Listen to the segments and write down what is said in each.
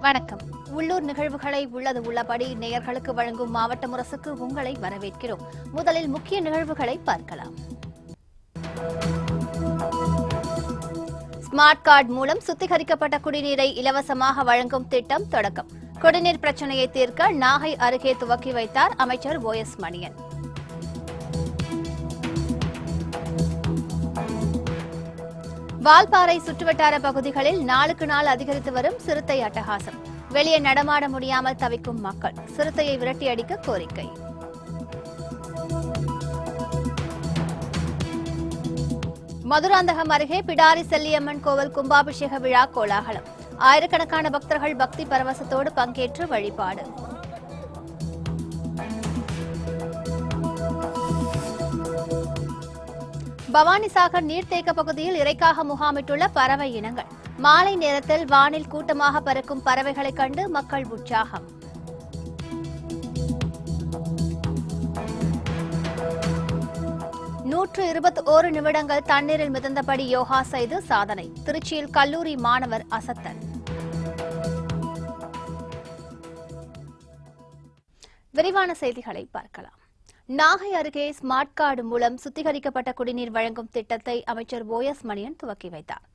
வணக்கம். உள்ளூர் நிகழ்வுகளை உள்ளது உள்ளபடி நேயர்களுக்கு வழங்கும் மாவட்ட முரசுக்கு உங்களை வரவேற்கிறோம். முதலில் முக்கிய நிகழ்வுகளை பார்க்கலாம். ஸ்மார்ட் கார்டு மூலம் சுத்திகரிக்கப்பட்ட குடிநீரை இலவசமாக வழங்கும் திட்டம் தொடக்கம். குடிநீர் பிரச்சினையை தீர்க்க நாகை அருகே துவக்கி வைத்தார் அமைச்சர் OS மணியன். வால்பாறை சுற்றுவட்டார பகுதிகளில் நாளுக்கு நாள் அதிகரித்து வரும் சிறுத்தை அட்டகாசம். வெளியே நடமாட முடியாமல் தவிக்கும் மக்கள். சிறுத்தையை விரட்டி அடிக்க கோரிக்கை. மதுராந்தகம் அருகே பிடாரி செல்லியம்மன் கோவில் கும்பாபிஷேக விழா கோலாகலம். ஆயிரக்கணக்கான பக்தர்கள் பக்தி பரவசத்தோடு பங்கேற்று வழிபாடு. பவானிசாகர் நீர்த்தேக்க பகுதியில் இறைக்காக முகாமிட்டுள்ள பறவை இனங்கள். மாலை நேரத்தில் வானில் கூட்டமாக பறக்கும் பறவைகளை கண்டு மக்கள் உற்சாகம். நூற்று 21 நிமிடங்கள் தண்ணீரில் மிதந்தபடி யோகா செய்து சாதனை. திருச்சியில் கல்லூரி மாணவர் அசத்தல். விரிவான செய்திகளை பார்க்கலாம். நாகை அருகே ஸ்மார்ட் கார்டு மூலம் சுத்திகரிக்கப்பட்ட குடிநீர் வழங்கும் திட்டத்தை அமைச்சர் OS மணியன் துவக்கி வைத்தார்.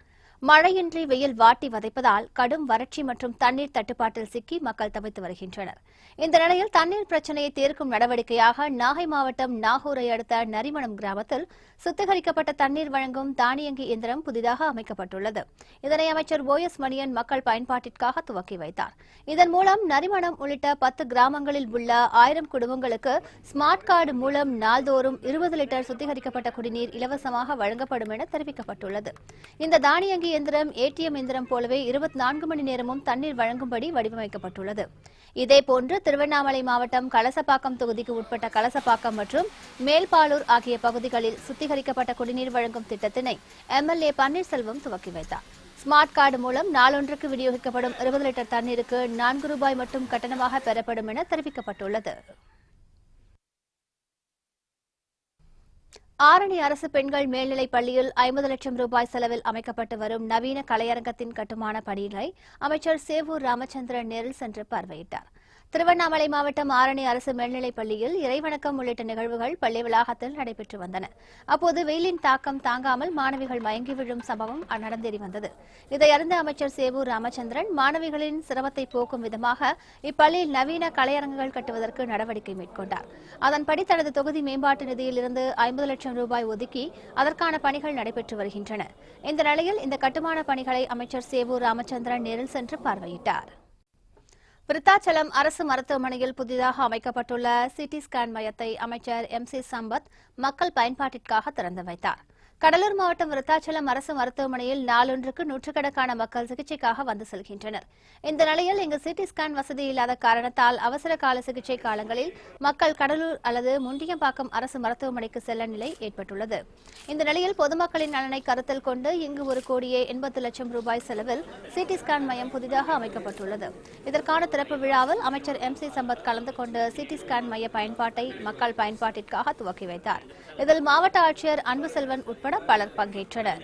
மழையின்றி வெயில் வாட்டி வதைப்பதால் கடும் வறட்சி மற்றும் தண்ணீர் தட்டுப்பாட்டில் சிக்கி மக்கள் தவித்து வருகின்றனர். இந்த நிலையில் தண்ணீர் பிரச்சினையை தீர்க்கும் நடவடிக்கையாக நாகை மாவட்டம் நாகூரை அடுத்த நரிமணம் கிராமத்தில் சுத்திகரிக்கப்பட்ட தண்ணீர் வழங்கும் தானியங்கி இயந்திரம் புதிதாக அமைக்கப்பட்டுள்ளது. இதனை அமைச்சர் OS மணியன் மக்கள் பயன்பாட்டிற்காக துவக்கி வைத்தார். இதன் மூலம் நரிமணம் உள்ளிட்ட 10 கிராமங்களில் உள்ள 1000 குடும்பங்களுக்கு ஸ்மார்ட் கார்டு மூலம் நாள்தோறும் 20 லிட்டர் சுத்திகரிக்கப்பட்ட குடிநீர் இலவசமாக வழங்கப்படும் என தெரிவிக்கப்பட்டுள்ளது. இந்த தானியங்கி இயந்திரம் ATM இயந்திரம் போலவே 24 மணி நேரமும் தண்ணீர் வழங்கும்படி வடிவமைக்கப்பட்டுள்ளது. இதேபோன்று திருவண்ணாமலை மாவட்டம் கலசப்பாக்கம் தொகுதிக்கு உட்பட்ட கலசப்பாக்கம் மற்றும் மேல்பாலூர் ஆகிய பகுதிகளில் சுத்திகரிக்கப்பட்ட குடிநீர் வழங்கும் திட்டத்தினை MLA பன்னீர்செல்வம் துவக்கி வைத்தார். ஸ்மார்ட் கார்டு மூலம் நாளொன்றுக்கு விநியோகிக்கப்படும் 20 லிட்டர் தண்ணீருக்கு 4 ரூபாய் மட்டும் கட்டணமாக பெறப்படும் என தெரிவிக்கப்பட்டுள்ளது. ஆரணி அரசு பெண்கள் மேல்நிலைப் பள்ளியில் 50 லட்சம் ரூபாய் செலவில் அமைக்கப்பட்டு வரும் நவீன கலையரங்கத்தின் கட்டுமான பணிகளை அமைச்சர் சேவூர் ராமச்சந்திரன் நேரில் சென்று பார்வையிட்டார். திருவண்ணாமலை மாவட்டம் ஆரணி அரசு மேல்நிலைப் பள்ளியில் இறைவணக்கம் உள்ளிட்ட நிகழ்வுகள் பள்ளி வளாகத்தில் நடைபெற்று வந்தன. அப்போது வெயிலின் தாக்கம் தாங்காமல் மாணவிகள் மயங்கி விழும் சம்பவம் நடந்தேறி வந்தது. இதை அறிந்த அமைச்சர் சேவூர் ராமச்சந்திரன் மாணவிகளின் சிரமத்தை போக்கும் விதமாக இப்பள்ளியில் நவீன கலையரங்குகள் கட்டுவதற்கு நடவடிக்கை மேற்கொண்டார். அதன்படி தனது தொகுதி மேம்பாட்டு நிதியில் இருந்து 50 லட்சம் ரூபாய் ஒதுக்கி அதற்கான பணிகள் நடைபெற்று வருகின்றன. இந்த நிலையில் இந்த கட்டுமான பணிகளை அமைச்சர் சேவூர் ராமச்சந்திரன் நேரில் சென்று பார்வையிட்டார். விருத்தாச்சலம் அரசு மருத்துவமனையில் புதிதாக அமைக்கப்பட்டுள்ள சிடி ஸ்கேன் மையத்தை அமைச்சர் MC சம்பத் மக்கள் பயன்பாட்டிற்காக திறந்து வைத்தார். கடலூர் மாவட்டம் விருத்தாச்சலம் அரசு மருத்துவமனையில் நாளொன்றுக்கு நூற்றுக்கணக்கான மக்கள் சிகிச்சைக்காக வந்து செல்கின்றனர். இந்த நிலையில் இங்கு சிடி ஸ்கேன் வசதி இல்லாத காரணத்தால் அவசர கால சிகிச்சை காலங்களில் மக்கள் கடலூர் அல்லது முண்டியம்பாக்கம் அரசு மருத்துவமனைக்கு செல்ல நிலை ஏற்பட்டுள்ளது. இந்த நிலையில் பொதுமக்களின் நலனை கருத்தில் கொண்டு இங்கு 1,80 லட்சம் ரூபாய் செலவில் சிடி ஸ்கேன் மையம் புதிதாக அமைக்கப்பட்டுள்ளது. இதற்கான திறப்பு விழாவில் அமைச்சர் MC சம்பத் கலந்து கொண்டு சிடி ஸ்கேன் மைய பயன்பாட்டை மக்கள் பயன்பாட்டிற்காக துவக்கி வைத்தார். இதில் மாவட்ட ஆட்சியர் அன்புசெல்வன் உட்பட பலர் பங்கேற்றனர்.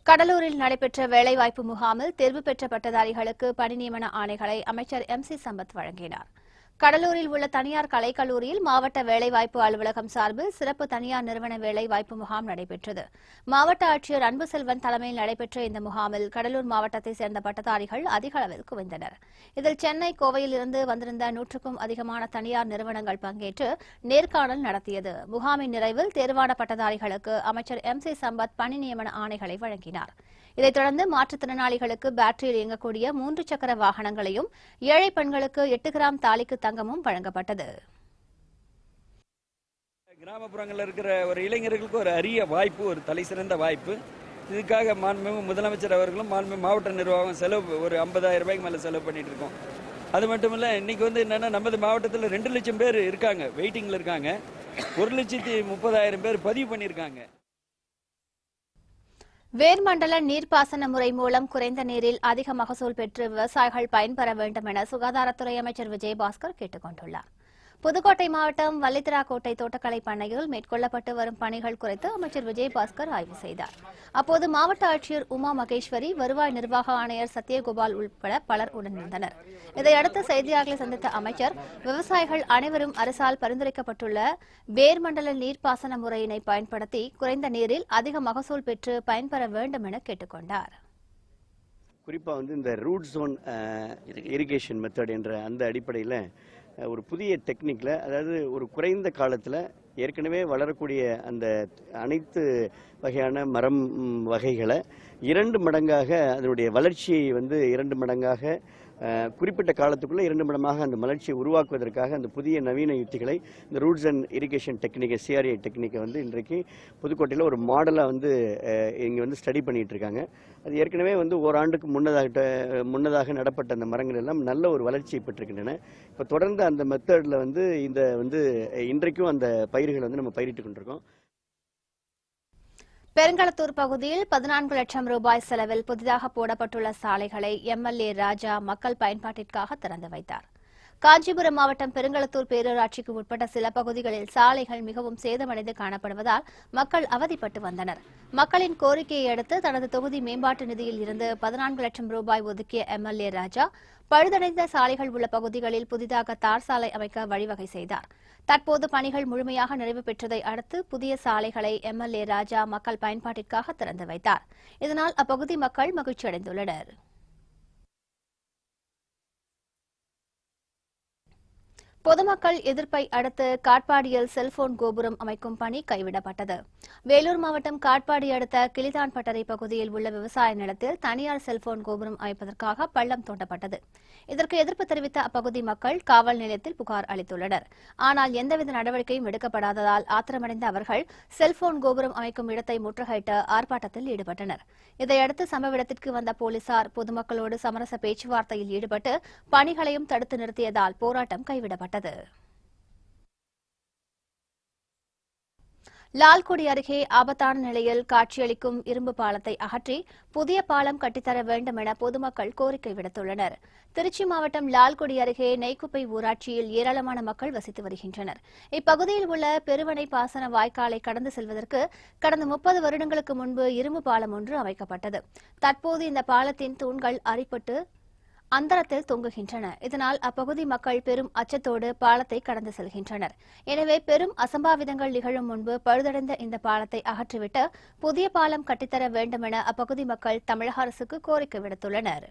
கடலூரில் நடைபெற்ற வேலைவாய்ப்பு முகாமில் தேர்வு பெற்ற பட்டதாரிகளுக்கு பணி நியமன ஆணைகளை அமைச்சர் MC சம்பத் வழங்கினார். கடலூரில் உள்ள தனியார் கலைக்கல்லூரியில் மாவட்ட வேலைவாய்ப்பு அலுவலகம் சார்பில் சிறப்பு தனியார் நிறுவன வேலைவாய்ப்பு முகாம் நடைபெற்றது. மாவட்ட ஆட்சியர் அன்புசெல்வன் தலைமையில் நடைபெற்ற இந்த முகாமில் கடலூர் மாவட்டத்தைச் சேர்ந்த பட்டதாரிகள் அதிக அளவில் குவிந்தனர். இதில் சென்னை, கோவையில் இருந்து வந்திருந்த 100க்கும் அதிகமான தனியார் நிறுவனங்கள் பங்கேற்று நேர்காணல் நடத்தியது. முகாமின் நிறைவில் தேர்வான பட்டதாரிகளுக்கு அமைச்சர் MC சம்பத் பணி நியமன ஆணைகளை வழங்கினார். இதைத் தொடர்ந்து மாற்றுத்திறனாளிகளுக்கு பேட்டரியில் இயங்கக்கூடிய 3 சக்கர வாகனங்களையும், ஏழை பெண்களுக்கு 8 கிராம் தாலிக்கு தங்கமும் வழங்கப்பட்டது. கிராமப்புறங்களில் இருக்கிற ஒரு இளைஞர்களுக்கு ஒரு அரிய வாய்ப்பு, ஒரு தலை சிறந்த வாய்ப்பு. இதுக்காக மாண்புமிகு முதலமைச்சர் அவர்களும் மாண்புமிகு மாவட்ட நிர்வாகம் செலவு ஒரு 50,000 ரூபாய்க்கு மேலே செலவு பண்ணிட்டு இருக்கோம். அது மட்டும் இல்லை, இன்னைக்கு என்னன்னா நமது மாவட்டத்தில் 2 லட்சம் பேர் இருக்காங்க, வெயிட்டிங்கில் இருக்காங்க. 1,30,000 பேர் பதிவு பண்ணியிருக்காங்க. வேர்மண்டல நீர்ப்பாசன முறை மூலம் குறைந்த நீரில் அதிக மகசூல் பெற்று விவசாயிகள் பயன்பெற வேண்டும் என சுகாதாரத்துறை அமைச்சர் விஜயபாஸ்கர் கேட்டுக் கொண்டுள்ளார். புதுக்கோட்டை மாவட்டம் வல்லித்திராக்கோட்டை தோட்டக்கலை பண்ணையில் மேற்கொள்ளப்பட்டு வரும் பணிகள் குறித்து அமைச்சர் விஜயபாஸ்கர் ஆய்வு செய்தார். அப்போது மாவட்ட ஆட்சியர் உமா மகேஸ்வரி, வருவாய் நிர்வாக ஆணையர் சத்யகோபால் உட்பட பலர் உடனிருந்தனர். இதையடுத்து செய்தியாளர்களை சந்தித்த அமைச்சர், விவசாயிகள் அனைவரும் அரசால் பரிந்துரைக்கப்பட்டுள்ள வேர்மண்டல நீர்ப்பாசன முறையினை பயன்படுத்தி குறைந்த நீரில் அதிக மகசூல் பெற்று பயன்பெற வேண்டும் என கேட்டுக் கொண்டார். குறிப்பாக இந்த ரூட் ஜோன் இரிகேஷன் மெத்தட் என்ற அந்த அடிப்படையில் ஒரு புதிய டெக்னிக்கில், அதாவது ஒரு குறைந்த காலத்தில் ஏற்கனவே வளரக்கூடிய அந்த அனைத்து வகையான மரம் வகைகளை 2 மடங்காக அதனுடைய வளர்ச்சியை 2 மடங்காக குறிப்பிட்ட காலத்துக்குள்ளே 2 மடங்காக அந்த வளர்ச்சியை உருவாக்குவதற்காக அந்த புதிய நவீன யுத்திகளை இந்த ரூட்ஸ் அண்ட் இரிகேஷன் டெக்னிக்கை சிஆர்ஐ டெக்னிக்கை இன்றைக்கு புதுக்கோட்டையில் ஒரு மாடலாக இங்கே ஸ்டடி பண்ணிட்டு இருக்காங்க. அது ஏற்கனவே ஓராண்டுக்கு முன்னதாக நடப்பட்ட அந்த மரங்கள் எல்லாம் நல்ல ஒரு வளர்ச்சியை பெற்றிருக்கின்றன. இப்போ தொடர்ந்து அந்த மெத்தடில் இந்த இன்றைக்கும் அந்த பயிர்களை நம்ம பயிரிட்டு கொண்டிருக்கோம். பெருங்களத்தூர் பகுதியில் 14 லட்சம் ரூபாய் செலவில் புதிதாக போடப்பட்டுள்ள சாலைகளை எம்எல்ஏ ராஜா மக்கள் பயன்பாட்டிற்காக திறந்து வைத்தார். காஞ்சிபுரம் மாவட்டம் பெருங்களத்தூர் பேரூராட்சிக்கு உட்பட்ட சில பகுதிகளில் சாலைகள் மிகவும் சேதமடைந்து காணப்படுவதால் மக்கள் அவதிப்பட்டு வந்தனர். மக்களின் கோரிக்கையை அடுத்து தனது தொகுதி மேம்பாட்டு நிதியில் இருந்து 14 லட்சம் ரூபாய் ஒதுக்கிய எம்எல்ஏ ராஜா பழுதடைந்த சாலைகள் உள்ள பகுதிகளில் புதிதாக தார் சாலை அமைக்க வழிவகை செய்தார். தற்போது பணிகள் முழுமையாக நிறைவு பெற்றதை அடுத்து புதிய சாலைகளை எம்எல்ஏ ராஜா மக்கள் பயன்பாட்டிற்காக திறந்து வைத்தார். இதனால் அப்பகுதி மக்கள் மகிழ்ச்சியடைந்துள்ளனர். பொதுமக்கள் எதிர்ப்பை அடுத்து காட்பாடியில் செல்போன் கோபுரம் அமைக்கும் பணி கைவிடப்பட்டது. வேலூர் மாவட்டம் காட்பாடி அடுத்த கிளிதான்பட்டறை பகுதியில் உள்ள விவசாய நிலத்தில் தனியார் செல்போன் கோபுரம் அமைப்பதற்காக பள்ளம் தோண்டப்பட்டது. இதற்கு எதிர்ப்பு தெரிவித்த அப்பகுதி மக்கள் காவல் நிலையத்தில் புகார் அளித்துள்ளனர். ஆனால் எந்தவித நடவடிக்கையும் எடுக்கப்படாததால் ஆத்திரமடைந்த அவர்கள் செல்போன் கோபுரம் அமைக்கும் இடத்தை முற்றுகையிட்டு ஆர்ப்பாட்டத்தில் ஈடுபட்டனர். இதையடுத்து சம்பவ இடத்திற்கு வந்த போலீசார் பொதுமக்களோடு சமரச பேச்சுவார்த்தையில் ஈடுபட்டு பணிகளையும் தடுத்து நிறுத்தியதால் போராட்டம் கைவிடப்பட்டது. லால்குடி அருகே ஆபத்தான நிலையில் காட்சியளிக்கும் இரும்பு பாலத்தை அகற்றி புதிய பாலம் கட்டித்தர வேண்டும் என பொதுமக்கள் கோரிக்கை விடுத்துள்ளனர். திருச்சி மாவட்டம் லால்குடி அருகே நெய்க்குப்பை ஊராட்சியில் ஏராளமான மக்கள் வசித்து வருகின்றனர். இப்பகுதியில் உள்ள பெருவனை பாசன வாய்க்காலை கடந்து செல்வதற்கு கடந்த 30 வருடங்களுக்கு முன்பு இரும்பு பாலம் ஒன்று அமைக்கப்பட்டது. தற்போது இந்த பாலத்தின் தூண்கள் அரிப்பட்டு அந்தரத்தில் தொங்குகின்றன. இதனால் அப்பகுதி மக்கள் பெரும் அச்சத்தோடு பாலத்தை கடந்து செல்கின்றனர். எனவே பெரும் அசம்பாவிதங்கள் நிகழும் முன்பு பழுதடைந்த இந்த பாலத்தை அகற்றிவிட்டு புதிய பாலம் கட்டித்தர வேண்டும் என அப்பகுதி மக்கள் தமிழக அரசுக்கு கோரிக்கை விடுத்துள்ளனர்.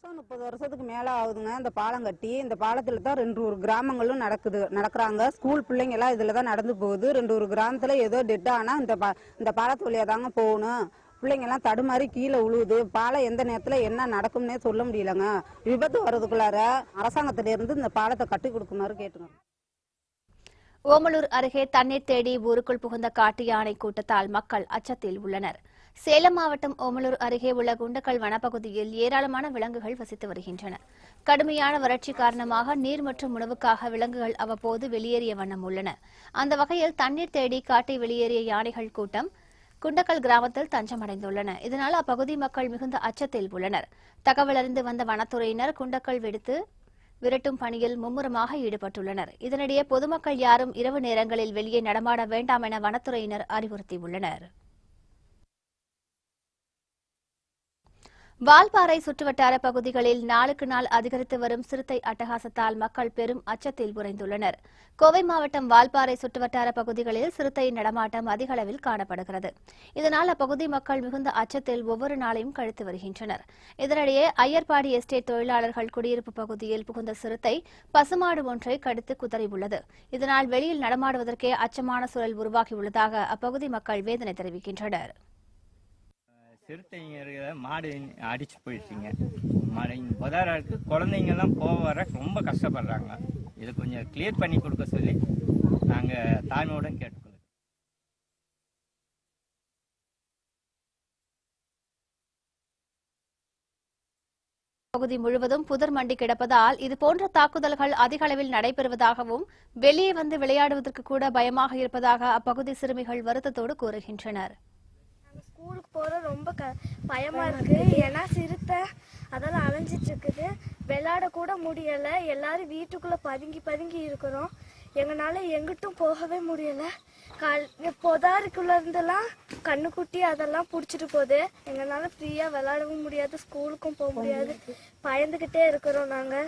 30 வருஷத்துக்கு மேல ஆகுதுங்க இந்த பாலம் கட்டி. இந்த பாலத்துல தான் 2 கிராமங்களும் நடக்கிறாங்க. ஸ்கூல் பிள்ளைங்க எல்லாம் இதுலதான் நடந்து போகுது. 2 கிராமத்துல ஏதோ டெட் ஆனா இந்த பாலத்து வழியா தாங்க போகணும். பிள்ளைங்க எல்லாம் தடுமாறி கீழே உழுவுது. பாலம் எந்த நேரத்துல என்ன நடக்கும்னே சொல்ல முடியலங்க. விபத்து வர்றதுக்குள்ளார அரசாங்கத்திலிருந்து இந்த பாலத்தை கட்டி கொடுக்குமாறு கேட்டுங்க. ஓமலூர் அருகே தண்ணீர் தேடி ஊருக்குள் புகுந்த காட்டு யானை கூட்டத்தால் மக்கள் அச்சத்தில் உள்ளனர். சேலம் மாவட்டம் ஓமலூர் அருகே உள்ள குண்டக்கல் வனப்பகுதியில் ஏராளமான விலங்குகள் வசித்து வருகின்றன. கடுமையான வறட்சி காரணமாக நீர் மற்றும் உணவுக்காக விலங்குகள் அவ்வப்போது வெளியேறிய வண்ணம் உள்ளன. அந்த வகையில் தண்ணீர் தேடி காட்டை வெளியேறிய யானைகள் கூட்டம் குண்டக்கல் கிராமத்தில் தஞ்சமடைந்துள்ளன. இதனால் அப்பகுதி மக்கள் மிகுந்த அச்சத்தில் உள்ளனர். தகவல் அறிந்து வந்த வனத்துறையினர் குண்டக்கல் வெடித்து விரட்டும் பணியில் மும்முரமாக ஈடுபட்டுள்ளனர். இதனிடையே பொதுமக்கள் யாரும் இரவு நேரங்களில் வெளியே நடமாட வேண்டாம் என வனத்துறையினர் அறிவுறுத்தியுள்ளனர். வால்பாறை சுற்றுவட்டார பகுதிகளில் நாளுக்கு நாள் அதிகரித்து வரும் சிறுத்தை அட்டகாசத்தால் மக்கள் பெரும் அச்சத்தில் உறைந்துள்ளனர். கோவை மாவட்டம் வால்பாறை சுற்றுவட்டார பகுதிகளில் சிறுத்தை நடமாட்டம் அதிக அளவில் காணப்படுகிறது. இதனால் அப்பகுதி மக்கள் மிகுந்த அச்சத்தில் ஒவ்வொரு நாளையும் கழித்து வருகின்றனர். இதனிடையே ஐயர்பாடி எஸ்டேட் தொழிலாளர்கள் குடியிருப்பு பகுதியில் புகுந்த சிறுத்தை பசுமாடு ஒன்றை கடித்து குதறியுள்ளது. இதனால் வெளியில் நடமாடுவதற்கே அச்சமான சூழல் உருவாகியுள்ளதாக அப்பகுதி மக்கள் வேதனை தெரிவிக்கின்றனர். சிறுத்தைங்க மாடு அடிச்சு போயிடுச்சுங்க. மாடு புதாராருக்கு குழந்தைங்கெல்லாம் போக வர ரொம்ப கஷ்டப்படுறாங்க. இதை கொஞ்சம் கிளியர் பண்ணி கொடுக்க சொல்லி நாங்கள் தாழ்மையுடன் கேட்டுக்கொள்கிறோம். பகுதி முழுவதும் புதர் மண்டி கிடப்பதால் இதுபோன்ற தாக்குதல்கள் அதிக அளவில் நடைபெறுவதாகவும் வெளியே வந்து விளையாடுவதற்கு கூட பயமாக இருப்பதாக அப்பகுதி சிறுமிகள் வருத்தத்தோடு கூறுகின்றனர். ஸ்கூலுக்கு போகிற ரொம்ப பயமாக இருக்குது. ஏன்னா சிறுத்தை அதெல்லாம் அலைஞ்சிட்டு இருக்குது. விளையாட கூட முடியல. எல்லாரும் வீட்டுக்குள்ள பதுங்கி பதுங்கி இருக்கிறோம். எங்களால எங்கிட்டும் போகவே முடியல. பொதாருக்குள்ள இருந்தெல்லாம் கண்ணுக்குட்டி அதெல்லாம் பிடிச்சிட்டு போகுது. எங்களால ஃப்ரீயா விளையாடவும் முடியாது, ஸ்கூலுக்கும் போக முடியாது. பயந்துகிட்டே இருக்கிறோம் நாங்க.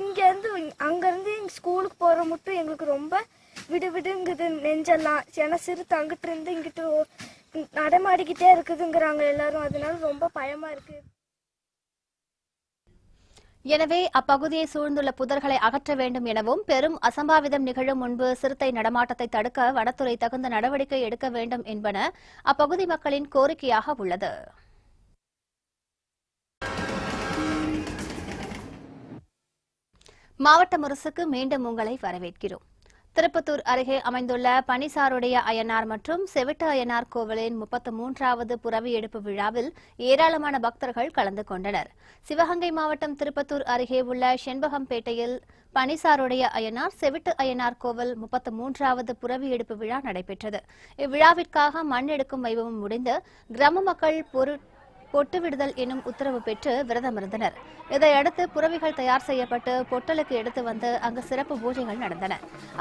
இங்க இருந்து அங்க இருந்து ஸ்கூலுக்கு போற மட்டும் எங்களுக்கு ரொம்ப விடுவிடுங்குது நெஞ்செல்லாம். ஏன்னா சிறுத்தை அங்கிட்டு இருந்து இங்கிட்டு நடமாடிக்கிட்டே இருக்குதுங்கிறாங்க எல்லாரும். அதனால ரொம்ப பயமா இருக்கு. எனவே அப்பகுதியை சூழ்ந்துள்ள புதர்களை அகற்ற வேண்டும் எனவும் பெரும் அசம்பாவிதம் நிகழும் முன்பு சிறுத்தை நடமாட்டத்தை தடுக்க வனத்துறை தகுந்த நடவடிக்கை எடுக்க வேண்டும் என்பன அப்பகுதி மக்களின் கோரிக்கையாக உள்ளது. மாவட்ட முரசுக்கு மீண்டும் உங்களை வரவேற்கிறோம். திருப்பத்தூர் அருகே அமைந்துள்ள பனிசாருடைய அய்யனார் மற்றும் செவிட்டு அய்யனார் கோவிலின் 33வது புரவி எடுப்பு விழாவில் ஏராளமான பக்தர்கள் கலந்து கொண்டனர். சிவகங்கை மாவட்டம் திருப்பத்தூர் அருகே உள்ள செண்பகம்பேட்டையில் பனிசாருடைய அய்யனார் செவிட்டு அய்யனார் கோவில் 33வது புரவி எடுப்பு விழா நடைபெற்றது. இவ்விழாவிற்காக மண் எடுக்கும் வைபவம் முடிந்து கிராம மக்கள் பொட்டு விடுதல் எனும் உத்தரவு பெற்று விரதமிருந்தனர். இதையடுத்து புரவிகள் தயார் செய்யப்பட்டு பொட்டலுக்கு எடுத்து வந்து அங்கு சிறப்பு பூஜைகள் நடந்தன.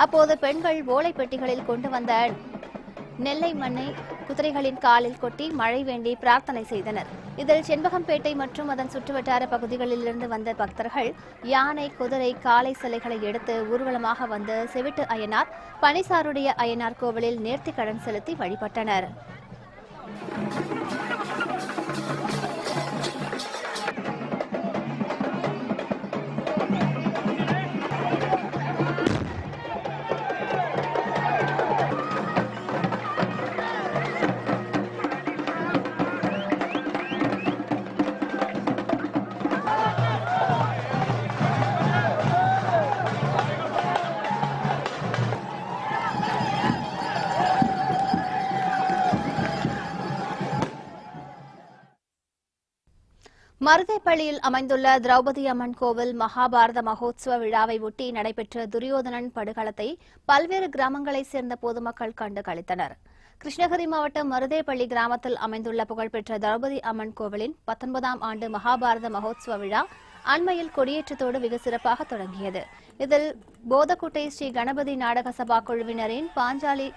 அப்போது பெண்கள் ஓலை பெட்டிகளில் கொண்டு வந்த நெல்லை மண்ணை குதிரைகளின் காலில் கொட்டி மழை வேண்டி பிரார்த்தனை செய்தனர். இதில் செண்பகம்பேட்டை மற்றும் அதன் சுற்றுவட்டார பகுதிகளிலிருந்து வந்த பக்தர்கள் யானை, குதிரை, காளை சிலைகளை எடுத்து ஊர்வலமாக வந்து செவிட்டு அய்யனார், பனிசாருடைய அய்யனார் கோவிலில் நேர்த்திக்கடன் செலுத்தி வழிபட்டனர். மருதைப்பள்ளியில் அமைந்துள்ள திரௌபதி அம்மன் கோவில் மகாபாரத மகோத்சவ விழாவை ஒட்டி நடைபெற்ற துரியோதனன் படுகளத்தை பல்வேறு கிராமங்களைச் சேர்ந்த பொதுமக்கள் கண்டு களித்தனர். கிருஷ்ணகிரி மாவட்டம் மருதைப்பள்ளி கிராமத்தில் அமைந்துள்ள புகழ்பெற்ற திரௌபதி அம்மன் கோவிலின் 19ஆம் ஆண்டு மகாபாரத மகோத்சவ விழா அண்மையில் கொடியேற்றத்தோடு வெகு சிறப்பாக தொடங்கியது. இதில் போதக்குட்டை ஸ்ரீ கணபதி நாடக சபா குழுவினரின் பாஞ்சாலி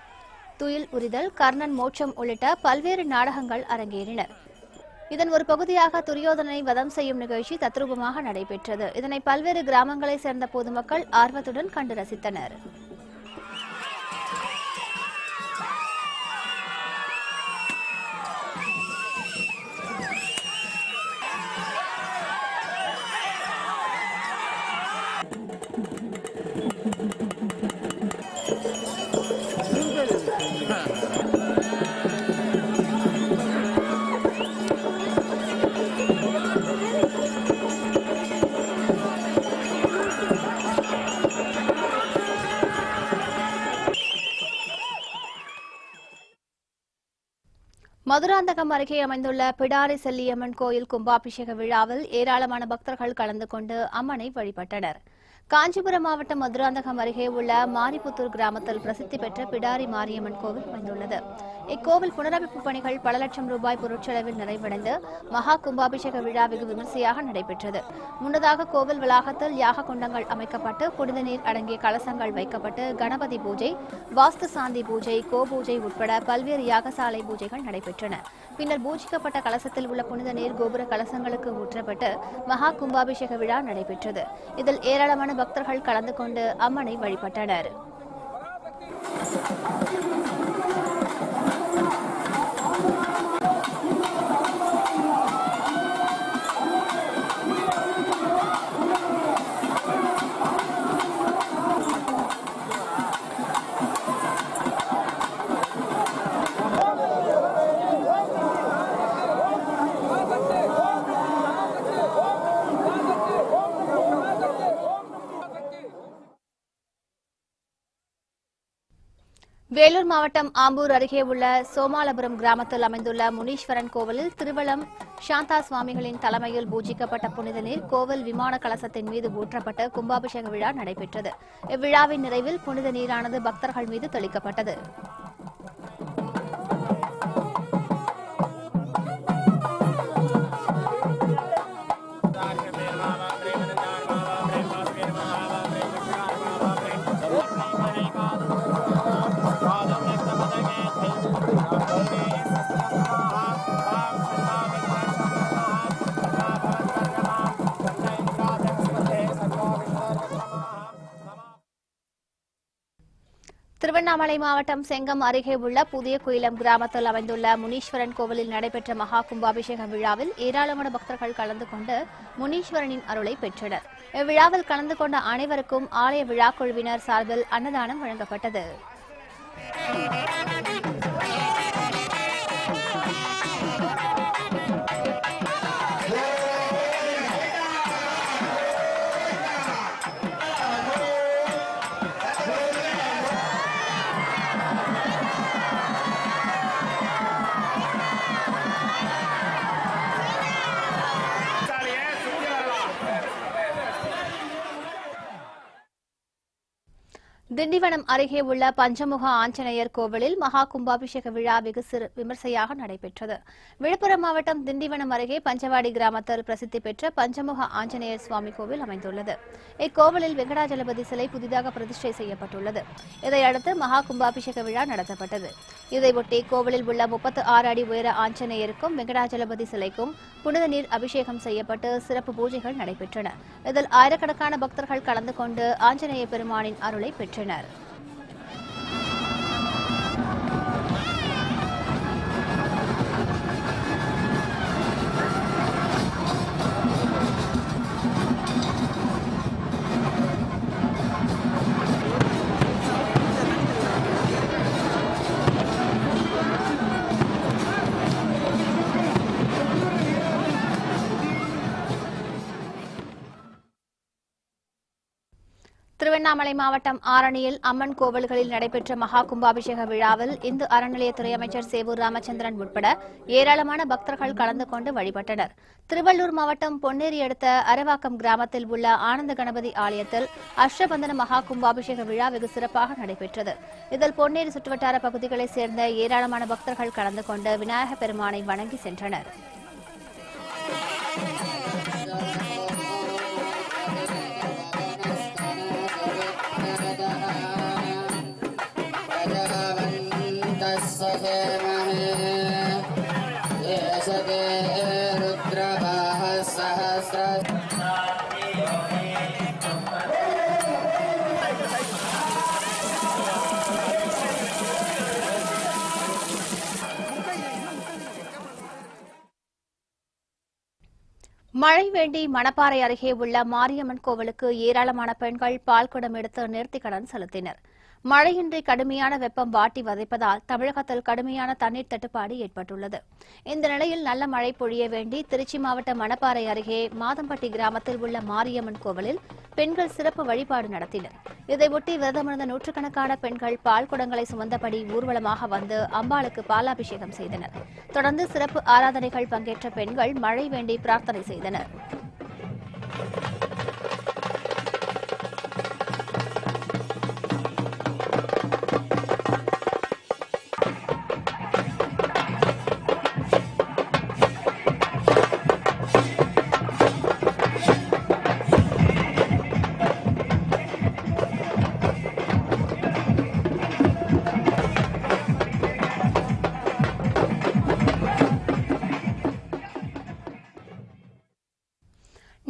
துயில் உரிதல், கர்ணன் மோட்சம் உள்ளிட்ட பல்வேறு நாடகங்கள் அரங்கேறின. இதன் ஒரு பகுதியாக துரியோதனனை வதம் செய்யும் நிகழ்ச்சி தத்ரூபமாக நடைபெற்றது. இதனை பல்வேறு கிராமங்களைச் சேர்ந்த பொதுமக்கள் ஆர்வத்துடன் கண்டு ரசித்தனர். மதுராந்தகம் அருகே அமைந்துள்ள பிடாரி செல்லியம்மன் கோயில் கும்பாபிஷேக விழாவில் ஏராளமான பக்தர்கள் கலந்து கொண்டு அம்மனை வழிபட்டனர். காஞ்சிபுரம் மாவட்டம் மதுராந்தகம் அருகே உள்ள மாரிபுத்தூர் கிராமத்தில் பிரசித்தி பெற்ற பிடாரி மாரியம்மன் கோவில் அமைந்துள்ளது. இக்கோவில் புனரமைப்பு பணிகள் பல லட்சம் ரூபாய் பொருட்செலவில் நிறைவடைந்து மகா கும்பாபிஷேக விழா வெகு விமர்சையாக நடைபெற்றது. முன்னதாக கோவில் வளாகத்தில் யாக குண்டங்கள் அமைக்கப்பட்டு புனித நீர் அடங்கிய கலசங்கள் வைக்கப்பட்டு கணபதி பூஜை, வாஸ்து சாந்தி பூஜை, கோபூஜை உட்பட பல்வேறு யாகசாலை பூஜைகள் நடைபெற்றன. பின்னர் பூஜிக்கப்பட்ட கலசத்தில் உள்ள புனித நீர் கோபுர கலசங்களுக்கு ஊற்றப்பட்டு மகா கும்பாபிஷேக விழா நடைபெற்றது. இதில் ஏராளமான பக்தர்கள் கலந்து கொண்டு அம்மனை வழிபட்டனர். வேலூர் மாவட்டம் ஆம்பூர் அருகே உள்ள சோமாலபுரம் கிராமத்தில் அமைந்துள்ள முனீஸ்வரன் கோவிலில் திருவளம் சாந்தா சுவாமிகளின் தலைமையில் பூஜிக்கப்பட்ட புனித நீர் கோவில் விமான கலசத்தின் மீது ஊற்றப்பட்ட கும்பாபிஷேக விழா நடைபெற்றது. இவ்விழாவின் நிறைவில் புனித நீரானது பக்தர்கள் மீது தெளிக்கப்பட்டது. திருவண்ணாமலை மாவட்டம் செங்கம் அருகே உள்ள புதிய குயிலம் கிராமத்தில் அமைந்துள்ள முனீஸ்வரன் கோவிலில் நடைபெற்ற மகா கும்பாபிஷேக விழாவில் ஏராளமான பக்தர்கள் கலந்து கொண்டு முனீஸ்வரனின் அருளை பெற்றனர். இவ்விழாவில் கலந்து கொண்ட அனைவருக்கும் ஆலய விழாக்குழுவினர் சார்பில் அன்னதானம் வழங்கப்பட்டது. திண்டிவனம் அருகே உள்ள பஞ்சமுக ஆஞ்சநேயர் கோவிலில் மகா கும்பாபிஷேக விழா வெகு விமர்சையாக நடைபெற்றது. விழுப்புரம் மாவட்டம் திண்டிவனம் அருகே பஞ்சவாடி கிராமத்தில் பிரசித்தி பெற்ற பஞ்சமுக ஆஞ்சநேயர் சுவாமி கோவில் அமைந்துள்ளது. இக்கோவிலில் வெங்கடாஜலபதி சிலை புதிதாக பிரதிஷ்டை செய்யப்பட்டுள்ளது. இதையடுத்து மகா கும்பாபிஷேக விழா நடத்தப்பட்டது. இதையொட்டி கோவிலில் உள்ள 36 அடி உயர ஆஞ்சநேயருக்கும் வெங்கடாஜலபதி சிலைக்கும் புனித நீர் அபிஷேகம் செய்யப்பட்டு சிறப்பு பூஜைகள் நடைபெற்றன. இதில் ஆயிரக்கணக்கான பக்தர்கள் கலந்து கொண்டு ஆஞ்சநேய பெருமானின் அருளை பெற்றனர். திருவண்ணாமலை மாவட்டம் ஆரணியில் அம்மன் கோவில்களில் நடைபெற்ற மகா கும்பாபிஷேக விழாவில் இந்து அறநிலையத்துறை அமைச்சர் சேவூர் ராமச்சந்திரன் உட்பட ஏராளமான பக்தர்கள் கலந்து கொண்டு வழிபட்டனர். திருவள்ளூர் மாவட்டம் பொன்னேரி அடுத்த அரவாக்கம் கிராமத்தில் உள்ள ஆனந்த கணபதி ஆலயத்தில் அஷ்டபந்தன மகா கும்பாபிஷேக விழா வெகு சிறப்பாக நடைபெற்றது. இதில் பொன்னேரி சுற்றுவட்டார பகுதிகளைச் சேர்ந்த ஏராளமான பக்தர்கள் கலந்து கொண்டு விநாயக பெருமானை வணங்கி சென்றனர். மழை வேண்டி மணப்பாறை அருகே உள்ள மாரியம்மன் கோவிலுக்கு ஏராளமான பெண்கள் பால்குடம் எடுத்து நேர்த்திக்கடன் செலுத்தினர். மழையின்றி கடுமையான வெப்பம் வாட்டி வதைப்பதால் தமிழகத்தில் கடுமையான தண்ணீர் தட்டுப்பாடு ஏற்பட்டுள்ளது. இந்த நிலையில் நல்ல மழை பொழிய வேண்டி திருச்சி மாவட்டம் மணப்பாறை அருகே மாதம்பட்டி கிராமத்தில் உள்ள மாரியம்மன் கோவிலில் பெண்கள் சிறப்பு வழிபாடு நடத்தினர். இதையொட்டி விரதமிருந்த நூற்றுக்கணக்கான பெண்கள் பால் குடங்களை சுமந்தபடி ஊர்வலமாக வந்து அம்பாளுக்கு பாலாபிஷேகம் செய்தனர். தொடர்ந்து சிறப்பு ஆராதனைகள் பங்கேற்ற பெண்கள் மழை வேண்டி பிரார்த்தனை செய்தனர்.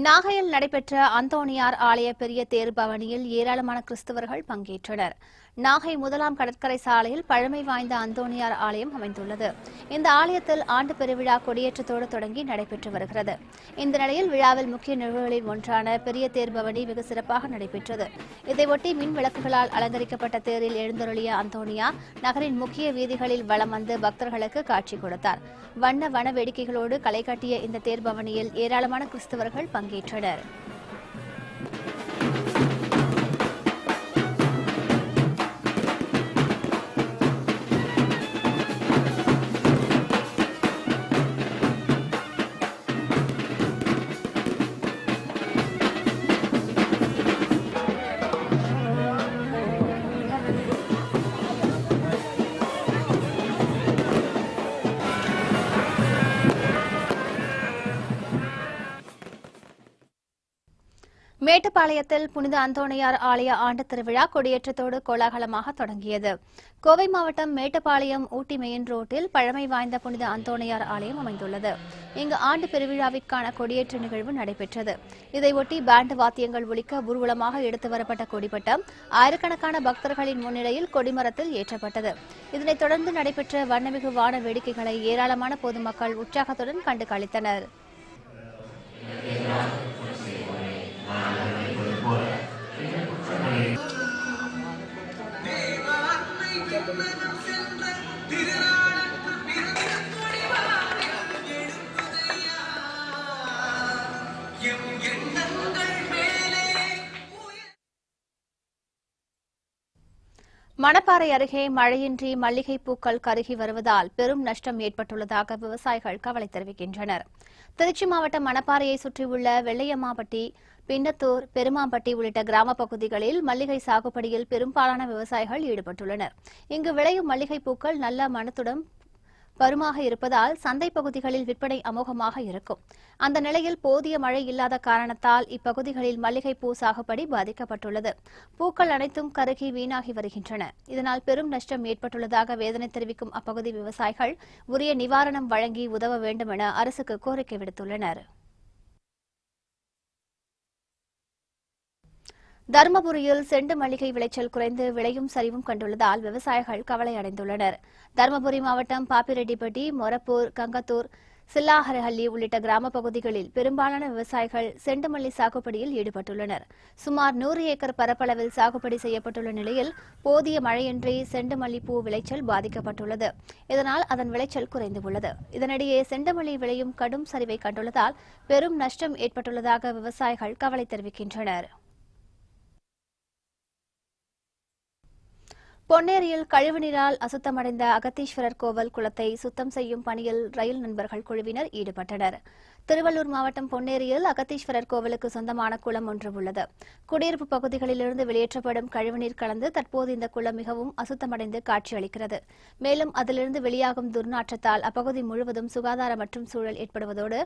நாகையில் நடைபெற்ற அந்தோணியார் ஆலய பெரிய தேர் பவனியில் ஏராளமான கிறிஸ்தவர்கள் பங்கேற்றனர். நாகை முதலாம் கடற்கரை சாலையில் பழமை வாய்ந்த அந்தோணியார் ஆலயம் அமைந்துள்ளது. இந்த ஆலயத்தில் ஆண்டு பெருவிழா கொடியேற்றத்தோடு தொடங்கி நடைபெற்று வருகிறது. இந்த நிலையில் விழாவில் முக்கிய நிகழ்வுகளில் ஒன்றான பெரிய தேர் பவனி வெகு சிறப்பாக நடைபெற்றது. இதையொட்டி மின் விளக்குகளால் அலங்கரிக்கப்பட்ட தேரில் எழுந்தருளிய அந்தோணியார் நகரின் முக்கிய வீதிகளில் வலம் வந்து பக்தர்களுக்கு காட்சி கொடுத்தார். வண்ண வேடிக்கைகளோடு களை கட்டிய இந்த தேர் பவனியில் ஏராளமான கிறிஸ்தவர்கள் பங்கேற்றனர். மேட்டுப்பாளையத்தில் புனித அந்தோணியார் ஆலய ஆண்டு திருவிழா கொடியேற்றத்தோடு கோலாகலமாக தொடங்கியது. கோவை மாவட்டம் மேட்டுப்பாளையம் ஊட்டி மெயின் ரோட்டில் பழமை வாய்ந்த புனித அந்தோணியார் ஆலயம் அமைந்துள்ளது. இங்கு ஆண்டு பெருவிழாவிற்கான கொடியேற்ற நிகழ்வு நடைபெற்றது. இதையொட்டி பேண்ட் வாத்தியங்கள் ஒலிக்க ஊர்வலமாக எடுத்து வரப்பட்ட கொடிப்பட்டம் ஆயிரக்கணக்கான பக்தர்களின் முன்னிலையில் கொடிமரத்தில் ஏற்றப்பட்டது. இதனைத் தொடர்ந்து நடைபெற்ற வண்ணமிகு வான வேடிக்கைகளை ஏராளமான பொதுமக்கள் உற்சாகத்துடன் கண்டு களித்தனர். மணப்பாறை அருகே மழையின்றி மல்லிகை பூக்கள் கருகி வருவதால் பெரும் நஷ்டம் ஏற்பட்டுள்ளதாக விவசாயிகள் கவலை தெரிவிக்கின்றனர். திருச்சி மாவட்டம் மணப்பாறையை சுற்றியுள்ள வெள்ளையம்மாபட்டி, பின்னத்தூர், பெருமாம்பட்டி உள்ளிட்ட கிராம பகுதிகளில் மல்லிகை சாகுபடியில் பெரும்பாலான விவசாயிகள் ஈடுபட்டுள்ளனர். இங்கு விளையும் மல்லிகை பூக்கள் நல்ல மணத்துடன் பருமாக இருப்பதால் சந்தை பகுதிகளில் விற்பனை அமோகமாக இருக்கும். அந்த நிலையில் போதிய மழை இல்லாத காரணத்தால் இப்பகுதிகளில் மல்லிகைப்பூ சாகுபடி பாதிக்கப்பட்டுள்ளது. பூக்கள் அனைத்தும் கருகி வீணாகி வருகின்றன. இதனால் பெரும் நஷ்டம் ஏற்பட்டுள்ளதாக வேதனை தெரிவிக்கும் அப்பகுதி விவசாயிகள் உரிய நிவாரணம் வழங்கி உதவ வேண்டும் என அரசுக்கு கோரிக்கை விடுத்துள்ளனர். தருமபுரியில் செண்டு மல்லிகை விளைச்சல் குறைந்து விலையும் சரிவும் கண்டுள்ளதால் விவசாயிகள் கவலை அடைந்துள்ளனர். தருமபுரி மாவட்டம் பாப்பிரெட்டிப்பட்டி, மொரப்பூர், கங்கத்தூர், சில்லாஹரஹள்ளி உள்ளிட்ட கிராம பகுதிகளில் பெரும்பாலான விவசாயிகள் செண்டுமல்லி சாகுபடியில் ஈடுபட்டுள்ளனர். சுமார் 100 ஏக்கர் பரப்பளவில் சாகுபடி செய்யப்பட்டுள்ள நிலையில் போதிய மழையின்றி செண்டுமல்லி பூ விளைச்சல் பாதிக்கப்பட்டுள்ளது. இதனால் அதன் விளைச்சல் குறைந்துள்ளது. இதனிடையே செண்டுமல்லி விலையும் கடும் சரிவை கண்டுள்ளதால் பெரும் நஷ்டம் ஏற்பட்டுள்ளதாக விவசாயிகள் கவலை தெரிவிக்கின்றனர். பொன்னேரியில் கழிவுநீரால் அசுத்தமடைந்த அகத்தீஸ்வரர் கோவில் குளத்தை சுத்தம் செய்யும் பணியில் ரயில் நண்பர்கள் குழுவினர் ஈடுபட்டனர். திருவள்ளூர் மாவட்டம் பொன்னேரியில் அகத்தீஸ்வரர் கோவிலுக்கு சொந்தமான குளம் ஒன்று உள்ளது. குடியிருப்பு பகுதிகளிலிருந்து வெளியேற்றப்படும் கழிவுநீர் கலந்து தற்போது இந்த குளம் மிகவும் அசுத்தமடைந்து காட்சியளிக்கிறது. மேலும் அதிலிருந்து வெளியாகும் துர்நாற்றத்தால் அப்பகுதி முழுவதும் சுகாதார மற்றும் சூழல் ஏற்படுவதோடு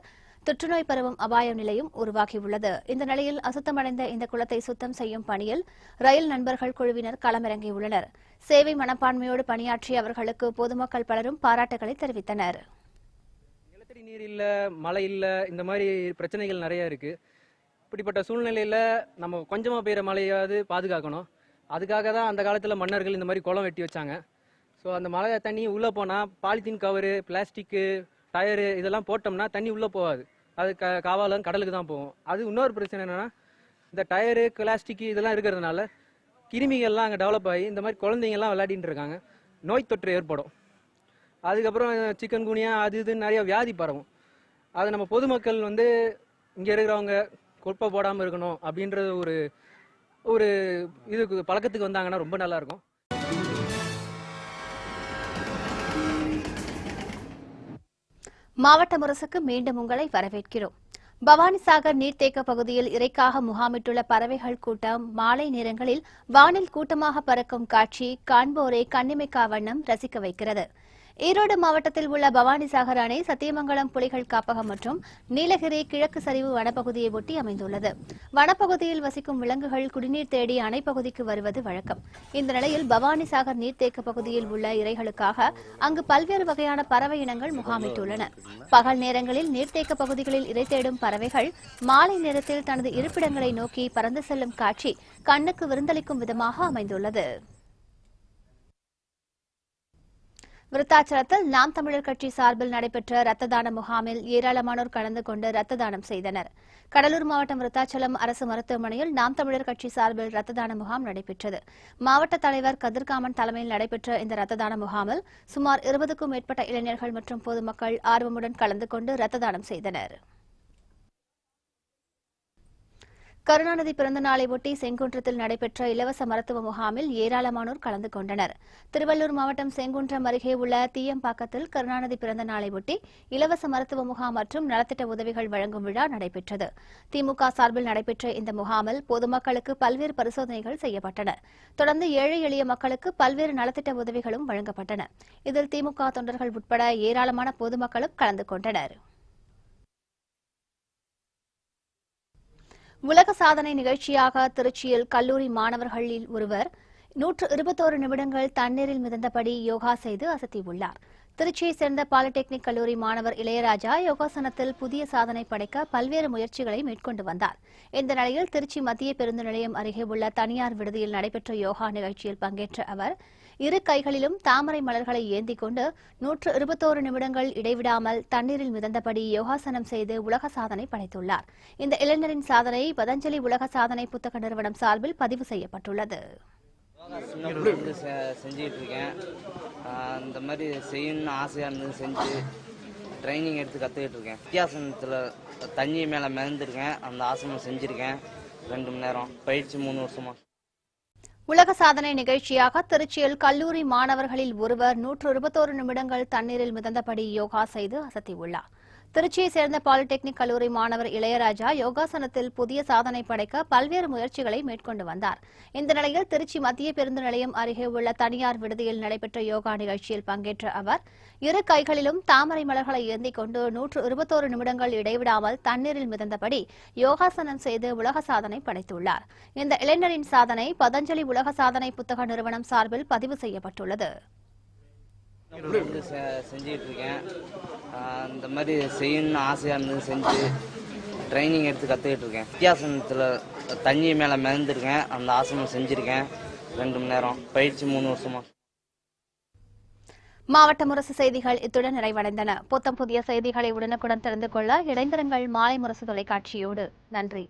தொற்றுநோய் பரவும் அபாய நிலையும் உருவாகியுள்ளது. இந்த நிலையில் அசுத்தமடைந்த இந்த குளத்தை சுத்தம் செய்யும் பணியில் ரயில் நண்பர்கள் குழுவினர் களமிறங்கியுள்ளனர். சேவை மனப்பான்மையோடு பணியாற்றிய அவர்களுக்கு பொதுமக்கள் பலரும் பாராட்டுகளை தெரிவித்தனர். நிலத்தடி நீர் இல்லை, மழை இல்லை, இந்த மாதிரி பிரச்சனைகள் நிறைய இருக்குது. இப்படிப்பட்ட சூழ்நிலையில் நம்ம கொஞ்சமாக பெய்கிற மழையாவது பாதுகாக்கணும். அதுக்காக தான் அந்த காலத்தில் மன்னர்கள் இந்த மாதிரி குளம் வெட்டி வச்சாங்க. ஸோ அந்த மழை தண்ணி உள்ளே போனால் பாலித்தீன் கவரு, பிளாஸ்டிக்கு, டயரு இதெல்லாம் போட்டோம்னா தண்ணி உள்ளே போகாது. அது காவாலம் கடலுக்கு தான் போகும். அது இன்னொரு பிரச்சனை என்னென்னா, இந்த டயரு, பிளாஸ்டிக்கு இதெல்லாம் இருக்கிறதுனால கிருமிகள்லாம் அங்கே டெவலப் ஆகி இந்த மாதிரி குழந்தைங்கள்லாம் விளையாடிட்டு இருக்காங்க. நோய் தொற்று ஏற்படும். அதுக்கப்புறம் சிக்கன் குனியா அது இதுன்னு நிறைய வியாதி பரவும். அதை நம்ம பொதுமக்கள் இங்கே இருக்கிறவங்க குப்பை போடாமல் இருக்கணும் அப்படின்றது ஒரு இதுக்கு பழக்கத்துக்கு வந்தாங்கன்னா ரொம்ப நல்லாயிருக்கும். மாவட்ட முரசுக்கு மீண்டும் உங்களை வரவேற்கிறோம். பவானிசாகர் நீர்த்தேக்க பகுதியில் இறைக்காக முகாமிட்டுள்ள பறவைகள் கூட்டம் மாலை நேரங்களில் வானில் கூட்டமாக பறக்கும் காட்சி காண்போரை கண்ணிமைக்கா வண்ணம் ரசிக்க வைக்கிறது. ஈரோடு மாவட்டத்தில் உள்ள பவானிசாகர் அணை சத்தியமங்கலம் புலிகள் காப்பகம் மற்றும் நீலகிரி கிழக்கு சரிவு வனப்பகுதியை ஒட்டி அமைந்துள்ளது. வனப்பகுதியில் வசிக்கும் விலங்குகள் குடிநீர் தேடி அணைப்பகுதிக்கு வருவது வழக்கம். இந்த நிலையில் பவானிசாகர் நீர்த்தேக்க பகுதியில் உள்ள இரைகளுக்காக அங்கு பல்வேறு வகையான பறவை இனங்கள் முகாமிட்டுள்ளன. பகல் நேரங்களில் நீர்த்தேக்க பகுதிகளில் இரை தேடும் பறவைகள் மாலை நேரத்தில் தனது இருப்பிடங்களை நோக்கி பறந்து செல்லும் காட்சி கண்ணுக்கு விருந்தளிக்கும் விதமாக அமைந்துள்ளது. விருத்தாச்சலத்தில் நாம் தமிழர் கட்சி சார்பில் நடைபெற்ற ரத்த தான முகாமில் ஏராளமானோர் கலந்து கொண்டு ரத்த தானம் செய்தனர். கடலூர் மாவட்டம் விருத்தாச்சலம் அரசு மருத்துவமனையில் நாம் தமிழர் கட்சி சார்பில் ரத்த தான முகாம் நடைபெற்றது. மாவட்ட தலைவர் கதிர்காமன் தலைமையில் நடைபெற்ற இந்த ரத்த தான முகாமில் சுமார் 20க்கும் மேற்பட்ட இளைஞர்கள் மற்றும் பொதுமக்கள் ஆர்வமுடன் கலந்து கொண்டு ரத்த தானம் செய்தனர். கருணாநிதி பிறந்த நாளை ஒட்டி செங்குன்றத்தில் நடைபெற்ற இலவச மருத்துவ முகாமில் ஏராளமானோர் கலந்து கொண்டனர். திருவள்ளூர் மாவட்டம் செங்குன்றம் அருகே உள்ள தீயம்பாக்கத்தில் கருணாநிதி பிறந்த நாளை ஒட்டி இலவச மருத்துவ முகாம் மற்றும் நலத்திட்ட உதவிகள் வழங்கும் விழா நடைபெற்றது. திமுக சார்பில் நடைபெற்ற இந்த முகாமில் பொதுமக்களுக்கு பல்வேறு பரிசோதனைகள் செய்யப்பட்டன. தொடர்ந்து ஏழை எளிய மக்களுக்கு பல்வேறு நலத்திட்ட உதவிகளும் வழங்கப்பட்டன. இதில் திமுக தொண்டர்கள் உட்பட ஏராளமான பொதுமக்களும் கலந்து கொண்டனர். உலக சாதனை நிகழ்ச்சியாக திருச்சியில் கல்லூரி மாணவர்களில் ஒருவர் 121 நிமிடங்கள் தண்ணீரில் மிதந்தபடி யோகா செய்து அசத்தியுள்ளார். திருச்சியை சேர்ந்த பாலிடெக்னிக் கல்லூரி மாணவர் இளையராஜா யோகாசனத்தில் புதிய சாதனை படைக்க பல்வேறு முயற்சிகளை மேற்கொண்டு வந்தார். இந்த நிலையில் திருச்சி மத்திய பேருந்து நிலையம் அருகே உள்ள தனியார் விடுதியில் நடைபெற்ற யோகா நிகழ்ச்சியில் பங்கேற்ற அவர் இரு கைகளிலும் தாமரை மலர்களை ஏந்தி கொண்டு 121 நிமிடங்கள் இடைவிடாமல் தண்ணீரில் மிதந்தபடி யோகாசனம் செய்து உலக சாதனை படைத்துள்ளார். இந்த இளைஞரின் சாதனை பதஞ்சலி உலக சாதனை புத்தக நிறுவனம் சார்பில் பதிவு செய்யப்பட்டுள்ளது. செஞ்சுக்கிட்டு இருக்கேன். இந்த மாதிரி செய்யணும்னு ஆசையாக இருந்தது, செஞ்சு ட்ரைனிங் எடுத்து கற்றுக்கிட்டு இருக்கேன். வித்தியாசனத்தில் தண்ணி மேலே மிதந்துருக்கேன். அந்த ஆசனம் செஞ்சுருக்கேன் 2 மணி நேரம் பயிற்சி 3 வருஷமா. உலக சாதனை நிகழ்ச்சியாக திருச்சியில் கல்லூரி மாணவர்களில் ஒருவர் 121 நிமிடங்கள் தண்ணீரில் மிதந்தபடி யோகா செய்து அசத்தியுள்ளார். திருச்சியை சேர்ந்த பாலிடெக்னிக் கல்லூரி மாணவர் இளையராஜா யோகாசனத்தில் புதிய சாதனை படைக்க பல்வேறு முயற்சிகளை மேற்கொண்டு வந்தார். இந்த நிலையில் திருச்சி மத்திய பேருந்து நிலையம் அருகே உள்ள தனியார் விடுதியில் நடைபெற்ற யோகா நிகழ்ச்சியில் பங்கேற்ற அவர் இரு கைகளிலும் தாமரை மலர்களை ஏந்திக் கொண்டு 121 நிமிடங்கள் இடைவிடாமல் தண்ணீரில் மிதந்தபடி யோகாசனம் செய்து உலக சாதனை படைத்துள்ளார். இந்த இளைஞரின் சாதனை பதஞ்சலி உலக சாதனை புத்தக நிறுவனம் சார்பில் பதிவு செய்யப்பட்டுள்ளது. செஞ்சுக்கிட்டு இருக்கேன். இந்த மாதிரி செய்யணும்னு ஆசையாக இருந்தது, செஞ்சு ட்ரைனிங் எடுத்து கற்றுக்கிட்டு இருக்கேன். வித்தியாசனத்தில் தண்ணி மேலே மிதந்துருக்கேன். அந்த ஆசனம் செஞ்சுருக்கேன் 2 மணி நேரம் பயிற்சி 3 வருஷமா. மாவட்ட முரசு செய்திகள் இத்துடன் நிறைவடைந்தன. புத்தம் புதிய செய்திகளை உடனுக்குடன் தெரிந்து கொள்ள இணைந்திருங்கள் மாலை முரசு தொலைக்காட்சியோடு. நன்றி.